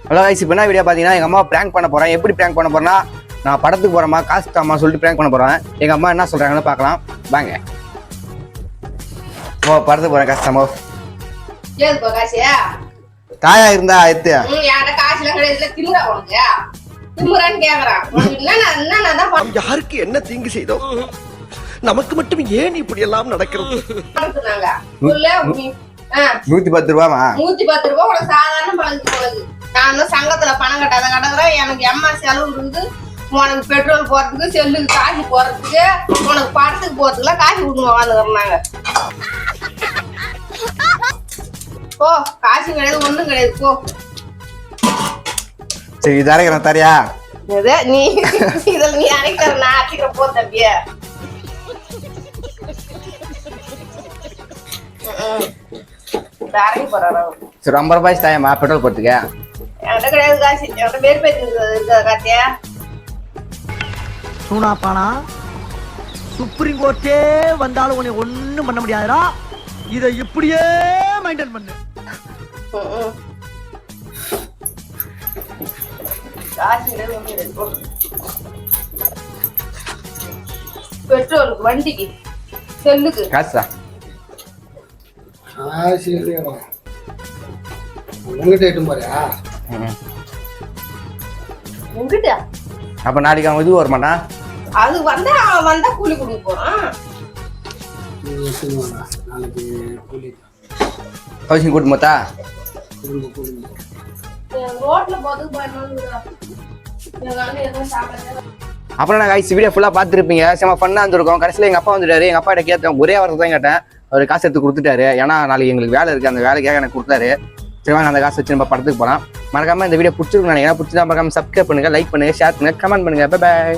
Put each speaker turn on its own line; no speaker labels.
Hello guys, இப்போ என்ன video பார்த்தீங்கன்னா எங்கள் அம்மா ப்ராங்க் பண்ண போகிறேன். எப்படி ப்ராங்க் பண்ண போகிறேன்னா, நான் படத்துக்கு போகிறேம்மா, காசு தாம்மா சொல்லிட்டு ப்ராங்க் பண்ண போகிறேன். எங்கள் அம்மா என்ன சொல்கிறாங்கன்னு பார்க்கலாம் வாங்க. ஓ, படத்துக்கு போகிறேன், காசு தாமோ. தாயா இருந்தா எத்து
யாருக்கு என்ன தீங்கு செய்தோம்? நமக்கு மட்டும் ஏன் இப்படி எல்லாம் நடக்கிறது?
110 ரூபாமா?
110 ரூபாய் உனக்கு சாதாரண பழகு போகுது. நான் தான் சங்கத்துல பணம் கட்டாத கடக்குறேன். எனக்கு எம்மா செலவு இருந்து உனக்கு பெட்ரோல் போறதுக்கு, செல்லுக்கு காசு போறதுக்கு, உனக்கு படத்துக்கு போறதுக்குலாம் காசு கொடுங்க வாழ்ந்துக்கிறோம். போ, காசு கிடையாது, ஒண்ணும் கிடையாது, போ.
சரி, இது அரைக்கிறேன், தரியா?
நீ இதில் நீ அரைக்கிற, நான் அரைக்கிற, போ தம்பிய. அரைக்க போறாரு.
சரி, 50 ரூபாய் தாயம்மா பெட்ரோல் போறதுக்கு.
என்கிட்ட கிடையாது காசு, என்கிட்ட பேர் இருக்க காத்தியா.
சூனாப்பானா, சுப்ரீம் கோர்ட்டே வந்தாலும் உன்னை ஒண்ணும் பண்ண முடியாதுடா. இதை இப்படியே மெயின்டைன் பண்ணு.
பெட்ரோலுக்கு, வண்டிக்கு, செல்லுக்கு
காசா? அப்ப நாளைக்கு அவன் இது வர மாட்டான்.
அது வந்தா கூலி கொடுக்க போறான்.
ஹவுசிங் கூட்டு மொத்தா
ரோட்ல போறதுக்கு பயமா.
அப்புறம் நான் கைஸ் வீடியோ ஃபுல்லாக பார்த்துருப்பீங்க. செம்ம ஃபன்னாக இருந்திருக்கும். கடைசியில் எங்கள் அப்பா வந்துட்டாரு. எங்கள் அப்பா கிட்ட கேட்டேன், ஒரே வாரத்தை தான் கேட்டேன். அவர் காசு எடுத்து கொடுத்துட்டாரு. ஏன்னா நாளைக்கு எங்களுக்கு வேலை இருக்குது, அந்த வேலைக்காக எனக்கு கொடுத்தாரு. சரி வாங்க, அந்த காசு வச்சு நம்ம படத்துக்கு போகலாம். மறக்காமல் இந்த வீடியோ பிடிச்சிருக்கணும் நினைக்கிறேன். பிடிச்சிருந்தா மறக்காமல் சப்ஸ்கிரைப் பண்ணுங்கள், லைக் பண்ணுங்கள், ஷேர் பண்ணுங்கள், கமெண்ட் பண்ணுங்கள். Bye bye.